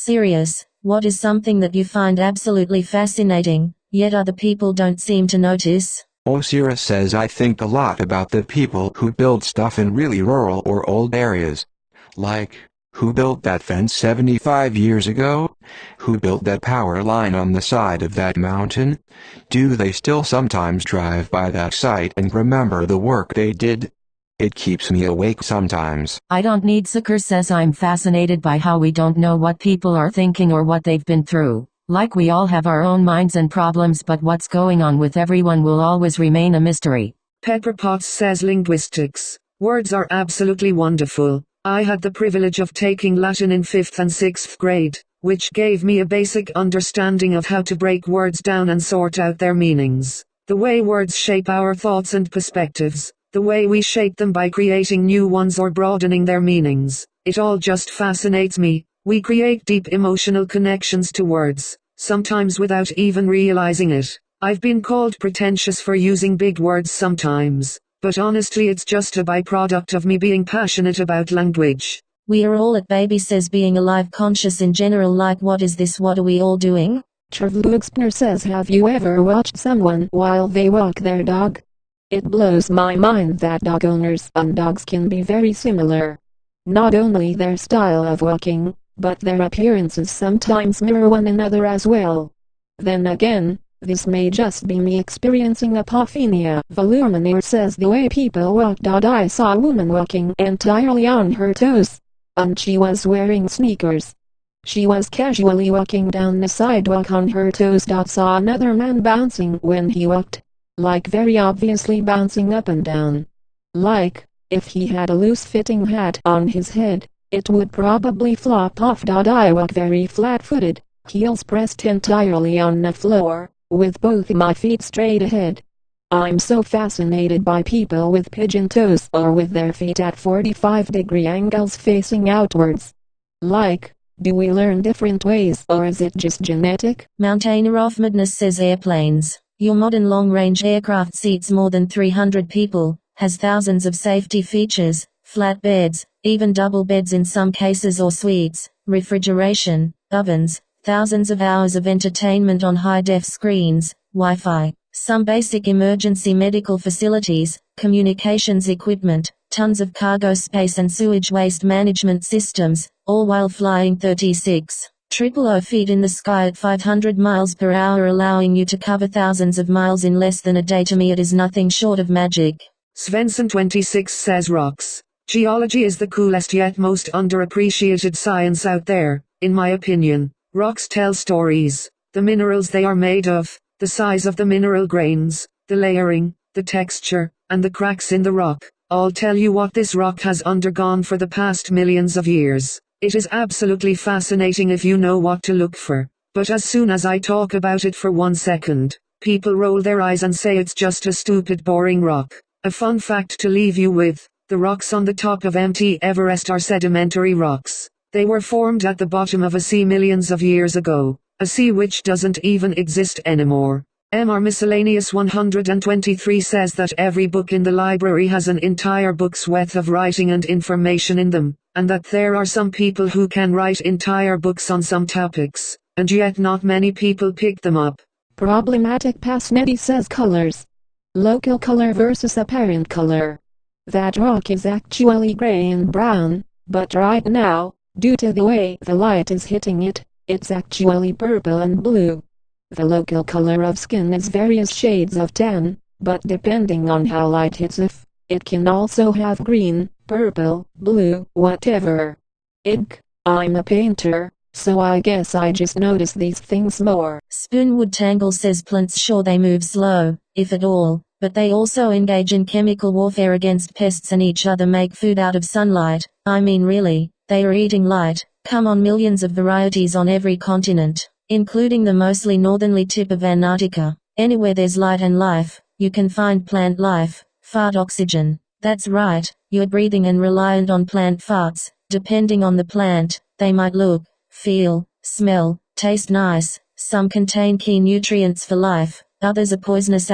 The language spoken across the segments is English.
Serious, what is something that you find absolutely fascinating, yet other people don't seem to notice? Osiris says I think a lot about the people who build stuff in really rural or old areas. Like, who built that fence 75 years ago? Who built that power line on the side of that mountain? Do they still sometimes drive by that site and remember the work they did? It keeps me awake sometimes. I don't need sucker says I'm fascinated by how we don't know what people are thinking or what they've been through. Like we all have our own minds and problems, but what's going on with everyone will always remain a mystery. Pepper Potts says linguistics. Words are absolutely wonderful. I had the privilege of taking Latin in 5th and 6th grade, which gave me a basic understanding of how to break words down and sort out their meanings. The way words shape our thoughts and perspectives, the way we shape them by creating new ones or broadening their meanings. It all just fascinates me. We create deep emotional connections to words, sometimes without even realizing it. I've been called pretentious for using big words sometimes, but honestly it's just a byproduct of me being passionate about language. We are all at Baby Says being alive conscious in general, like what is this, what are we all doing? Trevluxner says have you ever watched someone while they walk their dog? It blows my mind that dog owners and dogs can be very similar. Not only their style of walking, but their appearances sometimes mirror one another as well. Then again, this may just be me experiencing apophenia. Voluminir says the way people walk. I saw a woman walking entirely on her toes, and she was wearing sneakers. She was casually walking down the sidewalk on her toes. Saw another man bouncing when he walked, like very obviously bouncing up and down. Like, if he had a loose-fitting hat on his head, it would probably flop off. I walk very flat-footed, heels pressed entirely on the floor, with both my feet straight ahead. I'm so fascinated by people with pigeon toes or with their feet at 45-degree angles facing outwards. Like, do we learn different ways or is it just genetic? Mountainer of Madness says airplanes. Your modern long-range aircraft seats more than 300 people, has thousands of safety features, flat beds, even double beds in some cases or suites, refrigeration, ovens, thousands of hours of entertainment on high-def screens, Wi-Fi, some basic emergency medical facilities, communications equipment, tons of cargo space and sewage waste management systems, all while flying 36,000 feet in the sky at 500 miles per hour, allowing you to cover thousands of miles in less than a day. To me it is nothing short of magic. Svensson26 says rocks. Geology is the coolest yet most underappreciated science out there, in my opinion. Rocks tell stories. The minerals they are made of, the size of the mineral grains, the layering, the texture, and the cracks in the rock, all tell you what this rock has undergone for the past millions of years. It is absolutely fascinating if you know what to look for. But as soon as I talk about it for 1 second, people roll their eyes and say it's just a stupid boring rock. A fun fact to leave you with, the rocks on the top of Mt. Everest are sedimentary rocks. They were formed at the bottom of a sea millions of years ago, a sea which doesn't even exist anymore. MR Miscellaneous 123 says that every book in the library has an entire book's worth of writing and information in them, and that there are some people who can write entire books on some topics, and yet not many people pick them up. Problematic Pasnetti says colors. Local color versus apparent color. That rock is actually gray and brown, but right now, due to the way the light is hitting it, it's actually purple and blue. The local color of skin is various shades of tan, but depending on how light hits it can also have green, purple, blue, whatever. I'm a painter, so I guess I just notice these things more. Spoonwood Tangle says plants sure they move slow, if at all, but they also engage in chemical warfare against pests and each other make food out of sunlight. I mean really, they are eating light. Come on, millions of varieties on every continent, including the mostly northerly tip of Antarctica. Anywhere there's light and life, you can find plant life. Fart oxygen. That's right, you're breathing and reliant on plant farts. Depending on the plant, they might look, feel, smell, taste nice. Some contain key nutrients for life, others are poisonous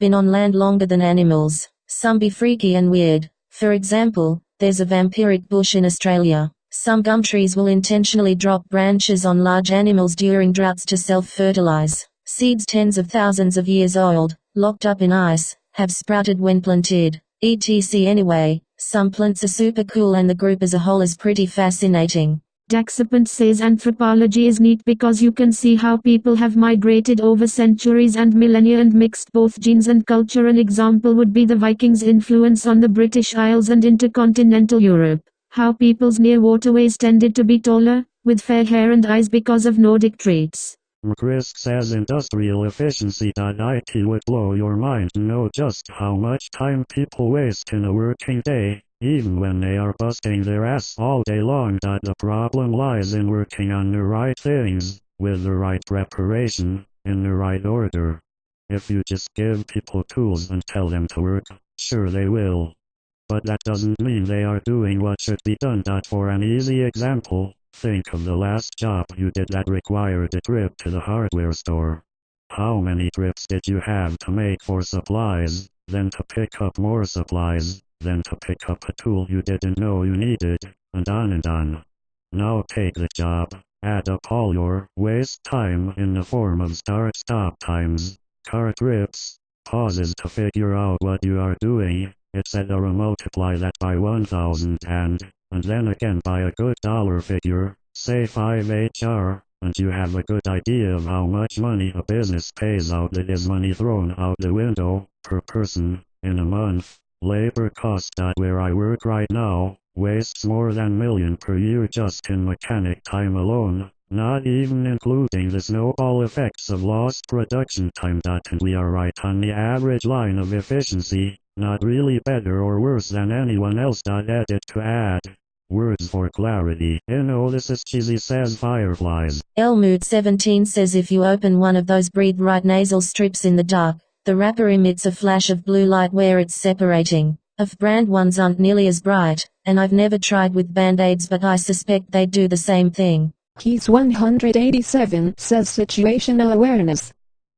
been on land longer than animals. Some be freaky and weird. For example, there's a vampiric bush in Australia. Some gum trees will intentionally drop branches on large animals during droughts to self-fertilize. Seeds tens of thousands of years old, locked up in ice, have sprouted when planted. etc. Anyway, some plants are super cool and the group as a whole is pretty fascinating. Daxipant says anthropology is neat because you can see how people have migrated over centuries and millennia and mixed both genes and culture. An example would be the Vikings' influence on the British Isles and intercontinental Europe. How peoples near waterways tended to be taller, with fair hair and eyes because of Nordic traits. Chris says industrial efficiency.it would blow your mind to know just how much time people waste in a working day, even when they are busting their ass all day long. The problem lies in working on the right things, with the right preparation, in the right order. If you just give people tools and tell them to work, sure they will. But that doesn't mean they are doing what should be done. For an easy example, think of the last job you did that required a trip to the hardware store. How many trips did you have to make for supplies, then to pick up more supplies, then to pick up a tool you didn't know you needed, and on and on. Now take the job, add up all your waste time in the form of start-stop times, car trips, pauses to figure out what you are doing, etc. Multiply that by 1,000 and then again by a good dollar figure, say 5 HR, and you have a good idea of how much money a business pays out. That is money thrown out the window, per person, in a month. Labor cost. Where I work right now, wastes more than $1 million per year just in mechanic time alone, not even including the snowball effects of lost production time. And we are right on the average line of efficiency, not really better or worse than anyone else. Edit to add words for clarity. This is cheesy, says Fireflies. Elmood17 says if you open one of those breathe right nasal strips in the dark, the wrapper emits a flash of blue light where it's separating. Off-brand ones aren't nearly as bright, and I've never tried with Band-Aids but I suspect they do the same thing. Keys 187 says situational awareness.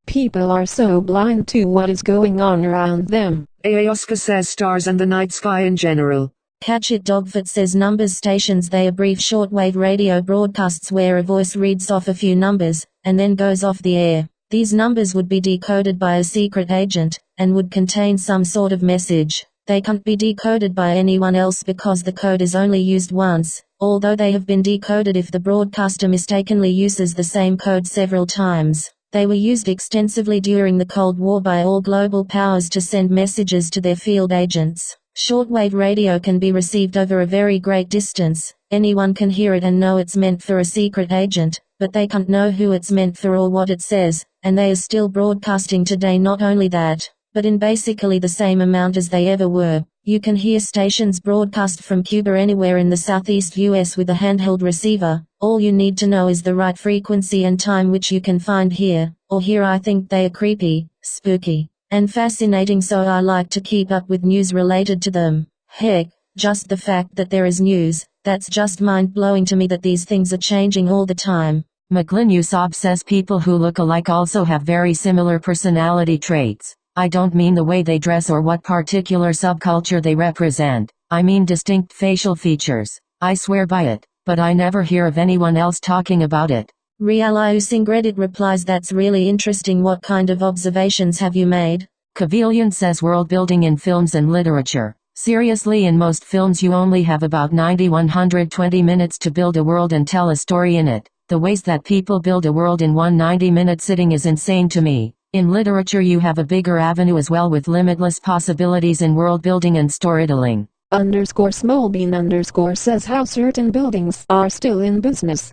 People are so blind to what is going on around them. Ayahuasca says stars and the night sky in general. Catch It Dogfoot says numbers stations. They are brief shortwave radio broadcasts where a voice reads off a few numbers, and then goes off the air. These numbers would be decoded by a secret agent, and would contain some sort of message. They can't be decoded by anyone else because the code is only used once, although they have been decoded if the broadcaster mistakenly uses the same code several times. They were used extensively during the Cold War by all global powers to send messages to their field agents. Shortwave radio can be received over a very great distance. Anyone can hear it and know it's meant for a secret agent, but they can't know who it's meant for or what it says, and they are still broadcasting today. Not only that, but in basically the same amount as they ever were. You can hear stations broadcast from Cuba anywhere in the southeast US with a handheld receiver. All you need to know is the right frequency and time, which you can find here, or here. I think they are creepy, spooky, and fascinating, so I like to keep up with news related to them. Heck, just the fact that there is news, that's just mind-blowing to me that these things are changing all the time. McGlynn Usob says people who look alike also have very similar personality traits. I don't mean the way they dress or what particular subculture they represent. I mean distinct facial features. I swear by it, but I never hear of anyone else talking about it. AskReddit replies, that's really interesting. What kind of observations have you made? Cavilion says world building in films and literature. Seriously, in most films you only have about 90–120 minutes to build a world and tell a story in it. The ways that people build a world in one 90-minute sitting is insane to me. In literature you have a bigger avenue as well, with limitless possibilities in world building and storytelling. _Smallbean_ says how certain buildings are still in business.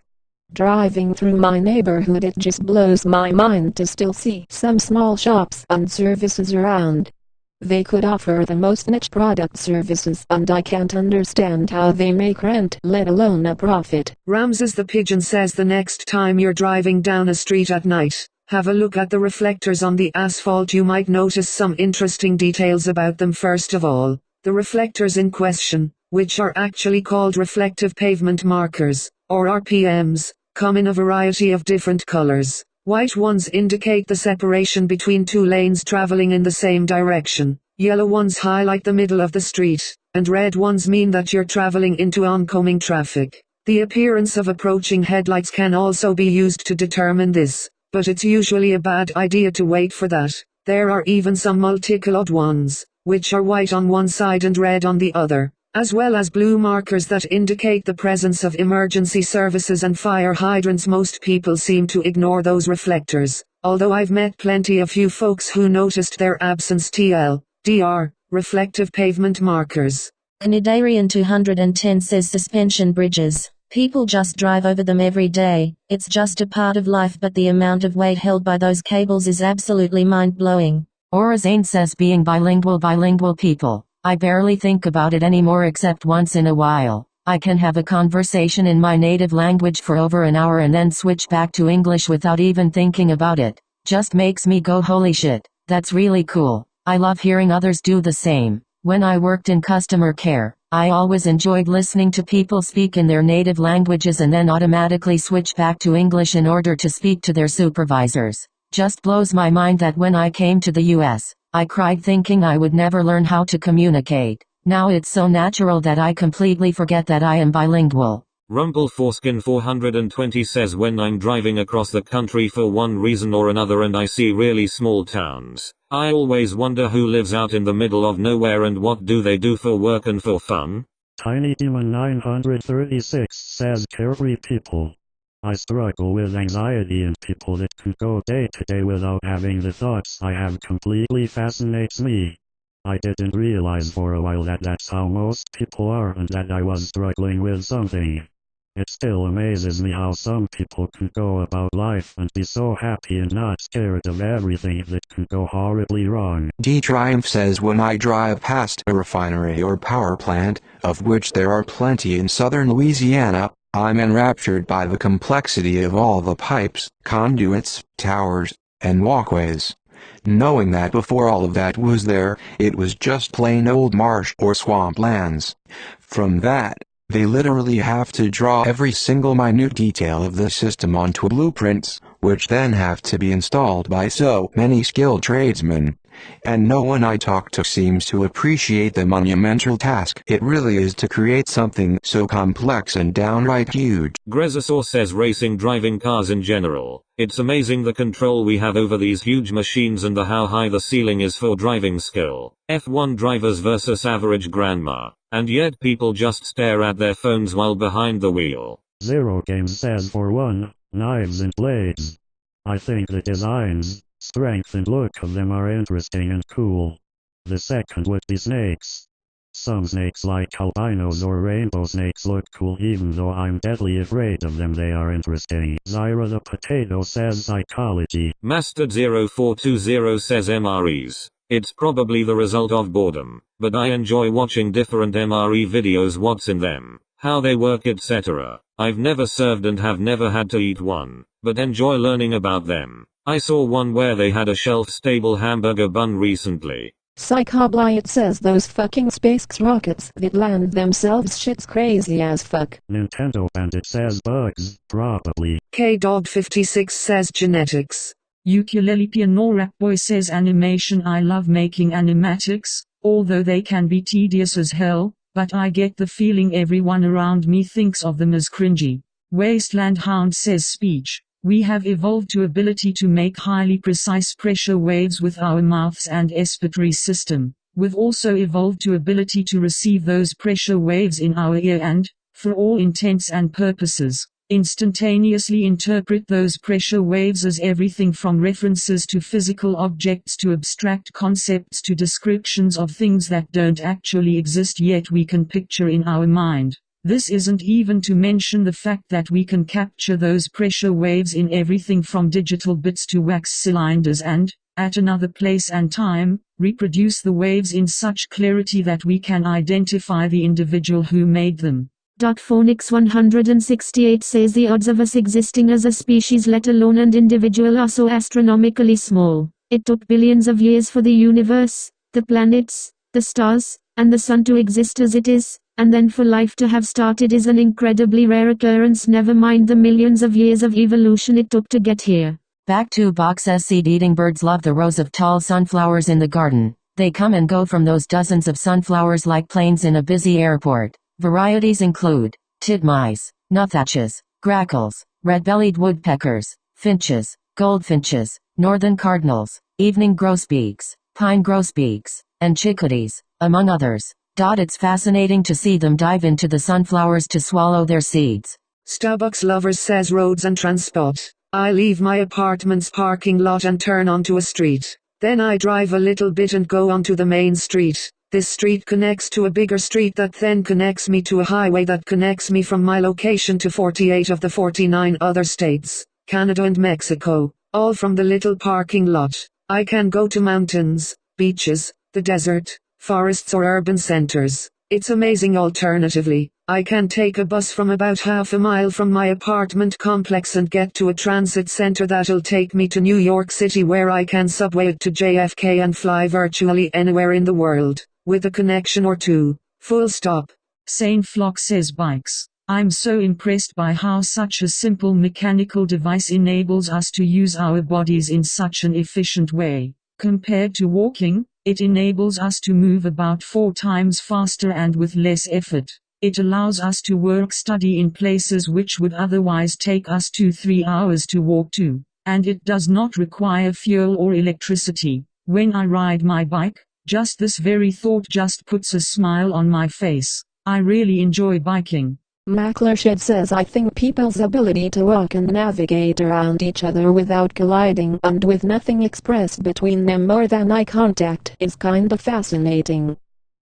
Driving through my neighborhood, it just blows my mind to still see some small shops and services around. They could offer the most niche product services, and I can't understand how they make rent, let alone a profit. Ramses the Pigeon says the next time you're driving down a street at night, have a look at the reflectors on the asphalt. You might notice some interesting details about them. First of all, the reflectors in question, which are actually called reflective pavement markers, or RPMs, come in a variety of different colors. White ones indicate the separation between two lanes traveling in the same direction. Yellow ones highlight the middle of the street, and red ones mean that you're traveling into oncoming traffic. The appearance of approaching headlights can also be used to determine this, but it's usually a bad idea to wait for that. There are even some multicolored ones, which are white on one side and red on the other, as well as blue markers that indicate the presence of emergency services and fire hydrants. Most people seem to ignore those reflectors, although I've met plenty of few folks who noticed their absence. TLDR, reflective pavement markers. Anidarian 210 says suspension bridges. People just drive over them every day. It's just a part of life, but the amount of weight held by those cables is absolutely mind-blowing. Orazane says being bilingual people. I barely think about it anymore except once in a while. I can have a conversation in my native language for over an hour and then switch back to English without even thinking about it. Just makes me go holy shit, that's really cool. I love hearing others do the same. When I worked in customer care, I always enjoyed listening to people speak in their native languages and then automatically switch back to English in order to speak to their supervisors. Just blows my mind that when I came to the US, I cried thinking I would never learn how to communicate. Now it's so natural that I completely forget that I am bilingual. Rumble Foreskin 420 says when I'm driving across the country for one reason or another and I see really small towns, I always wonder who lives out in the middle of nowhere and what do they do for work and for fun. Tiny Demon 936 says carefree people. I struggle with anxiety, and people that can go day to day without having the thoughts I have completely fascinates me. I didn't realize for a while that that's how most people are and that I was struggling with something. It still amazes me how some people can go about life and be so happy and not scared of everything that can go horribly wrong. D-Triumph says when I drive past a refinery or power plant, of which there are plenty in southern Louisiana, I'm enraptured by the complexity of all the pipes, conduits, towers, and walkways. Knowing that before all of that was there, it was just plain old marsh or swamplands. From that, they literally have to draw every single minute detail of the system onto blueprints, which then have to be installed by so many skilled tradesmen. And no one I talk to seems to appreciate the monumental task it really is to create something so complex and downright huge. Grezosaur says racing driving cars in general. It's amazing the control we have over these huge machines and how high the ceiling is for driving skill. F1 drivers versus average grandma. And yet people just stare at their phones while behind the wheel. Zero Games says for one, knives and blades. I think the designs, strength and look of them are interesting and cool. The second would be snakes. Some snakes like albinos or rainbow snakes look cool even though I'm deadly afraid of them. They are interesting. Zyra the Potato says psychology. Mastard0420 says MREs. It's probably the result of boredom, but I enjoy watching different MRE videos, what's in them, how they work, etc. I've never served and have never had to eat one, but enjoy learning about them. I saw one where they had a shelf-stable hamburger bun recently. Psychoblight says those fucking space rockets that land themselves shit's crazy as fuck. Nintendo Bandit says bugs, probably. KDog56 says genetics. Ukulele Piano Rap Boy says animation. I love making animatics, although they can be tedious as hell, but I get the feeling everyone around me thinks of them as cringy. Wasteland Hound says speech. We have evolved to ability to make highly precise pressure waves with our mouths and respiratory system. We've also evolved to ability to receive those pressure waves in our ear and, for all intents and purposes, instantaneously interpret those pressure waves as everything from references to physical objects to abstract concepts to descriptions of things that don't actually exist yet we can picture in our mind. This isn't even to mention the fact that we can capture those pressure waves in everything from digital bits to wax cylinders and, at another place and time, reproduce the waves in such clarity that we can identify the individual who made them. Phonics 168 says the odds of us existing as a species, let alone an individual, are so astronomically small. It took billions of years for the universe, the planets, the stars, and the sun to exist as it is, and then for life to have started is an incredibly rare occurrence, never mind the millions of years of evolution it took to get here. Back to box says seed-eating birds love the rows of tall sunflowers in the garden. They come and go from those dozens of sunflowers like planes in a busy airport. Varieties include titmice, nuthatches, grackles, red-bellied woodpeckers, finches, goldfinches, northern cardinals, evening grosbeaks, pine grosbeaks, and chickadees, among others. It's fascinating to see them dive into the sunflowers to swallow their seeds. Starbucks lovers says roads and transport. I leave my apartment's parking lot and turn onto a street. Then I drive a little bit and go onto the main street. This street connects to a bigger street that then connects me to a highway that connects me from my location to 48 of the 49 other states, Canada and Mexico, all from the little parking lot. I can go to mountains, beaches, the desert, forests or urban centers. It's amazing. Alternatively, I can take a bus from about half a mile from my apartment complex and get to a transit center that'll take me to New York City, where I can subway it to JFK and fly virtually anywhere in the world, with a connection or two. Full stop. Sane Flock says bikes. I'm so impressed by how such a simple mechanical device enables us to use our bodies in such an efficient way. Compared to walking, it enables us to move about 4 times faster and with less effort. It allows us to work study in places which would otherwise take us 2-3 hours to walk to, and it does not require fuel or electricity. When I ride my bike, just this very thought just puts a smile on my face. I really enjoy biking. Macklershed says, I think people's ability to walk and navigate around each other without colliding and with nothing expressed between them more than eye contact is kinda fascinating.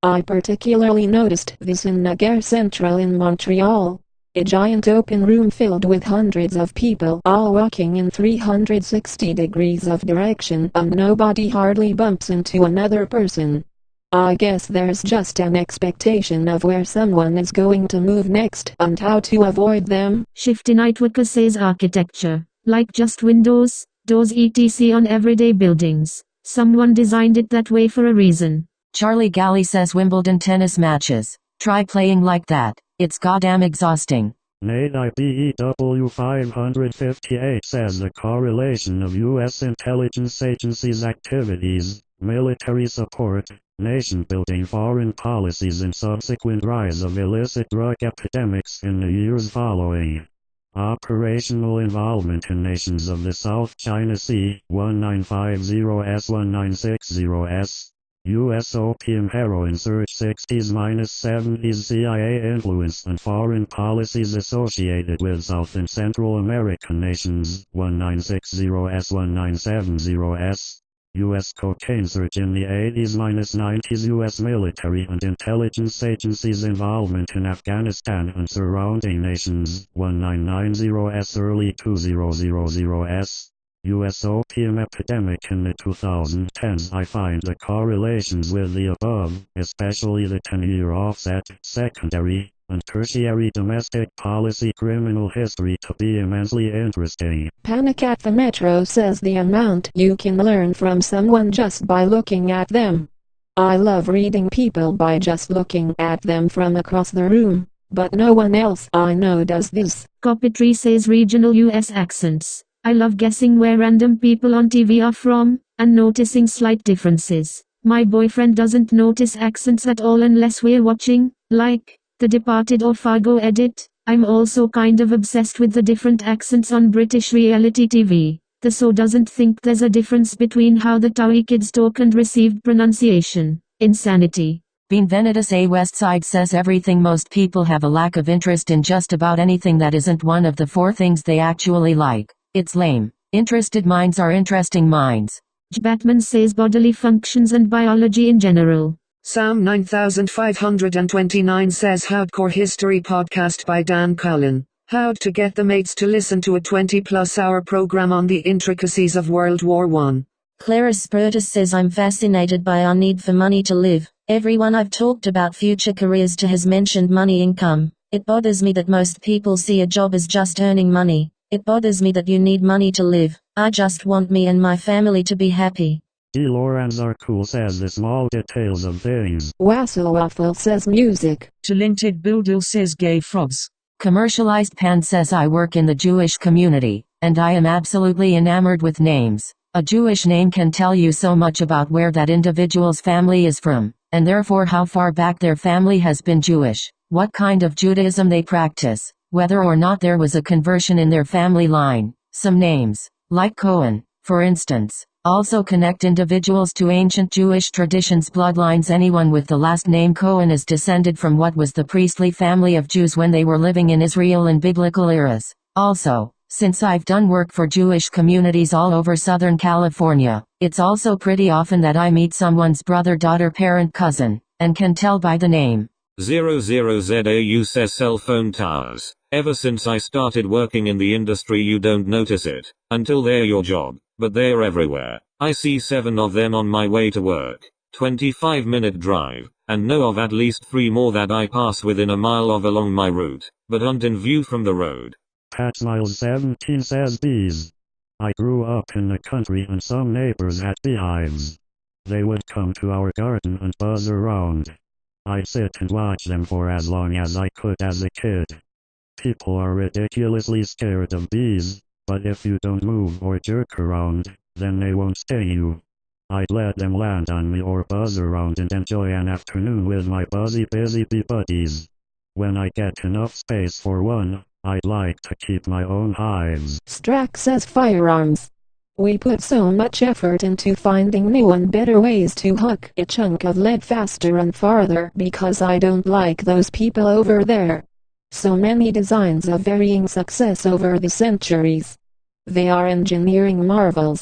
I particularly noticed this in Gare Central in Montreal. A giant open room filled with hundreds of people all walking in 360 degrees of direction and nobody hardly bumps into another person. I guess there's just an expectation of where someone is going to move next and how to avoid them. Shifty Nightworker says architecture, like just windows, doors etc. on everyday buildings. Someone designed it that way for a reason. Charlie Galley says Wimbledon tennis matches. Try playing like that. It's goddamn exhausting. Nate IBEW 558 says the correlation of U.S. intelligence agencies' activities, military support, nation-building foreign policies and subsequent rise of illicit drug epidemics in the years following. Operational involvement in nations of the South China Sea, 1950S-1960S. U.S. opium heroin surge 60s-70s CIA influence and foreign policies associated with South and Central American nations, 1960S-1970S. U.S. cocaine surge in the 80s-90s. U.S. military and intelligence agencies' involvement in Afghanistan and surrounding nations, 1990S early 2000S. U.S. opium epidemic in the 2010s. I find the correlations with the above, especially the 10-year offset, secondary, and tertiary domestic policy criminal history to be immensely interesting. Panic at the Metro says the amount you can learn from someone just by looking at them. I love reading people by just looking at them from across the room, but no one else I know does this. Copytree says regional US accents. I love guessing where random people on TV are from, and noticing slight differences. My boyfriend doesn't notice accents at all unless we're watching, like, The Departed or Fargo edit. I'm also kind of obsessed with the different accents on British reality TV. The show doesn't think there's a difference between how the Towie kids talk and received pronunciation. Insanity. Bean Venitus A Westside says everything. Most people have a lack of interest in just about anything that isn't one of the 4 things they actually like. It's lame. Interested minds are interesting minds. Batman says bodily functions and biology in general. Sam 9529 says Hardcore History Podcast by Dan Cullen. How to get the mates to listen to a 20-plus hour program on the intricacies of World War I. Clara Spurtus says I'm fascinated by our need for money to live. Everyone I've talked about future careers to has mentioned money income. It bothers me that most people see a job as just earning money. It bothers me that you need money to live. I just want me and my family to be happy. D. Lawrence Arcool says the small details of things. Wassel Waffle says music. Talented Bildil says gay frogs. Commercialized Pan says I work in the Jewish community, and I am absolutely enamored with names. A Jewish name can tell you so much about where that individual's family is from, and therefore how far back their family has been Jewish, what kind of Judaism they practice, whether or not there was a conversion in their family line. Some names, like Cohen, for instance, also connect individuals to ancient Jewish traditions bloodlines. Anyone with the last name Cohen is descended from what was the priestly family of Jews when they were living in Israel in biblical eras. Also, since I've done work for Jewish communities all over Southern California, it's also pretty often that I meet someone's brother, daughter, parent, cousin, and can tell by the name. 00ZAU says cell phone towers. Ever since I started working in the industry you don't notice it, until they're your job, but they're everywhere. I see 7 of them on my way to work, 25-minute drive, and know of at least 3 more that I pass within a mile of along my route, but aren't in view from the road. Pat Miles 17 says bees. I grew up in the country and some neighbors had beehives. They would come to our garden and buzz around. I'd sit and watch them for as long as I could as a kid. People are ridiculously scared of bees, but if you don't move or jerk around, then they won't sting you. I'd let them land on me or buzz around and enjoy an afternoon with my busy bee buddies. When I get enough space for one, I'd like to keep my own hives. Strack says firearms. We put so much effort into finding new and better ways to hook a chunk of lead faster and farther because I don't like those people over there. So many designs of varying success over the centuries. They are engineering marvels.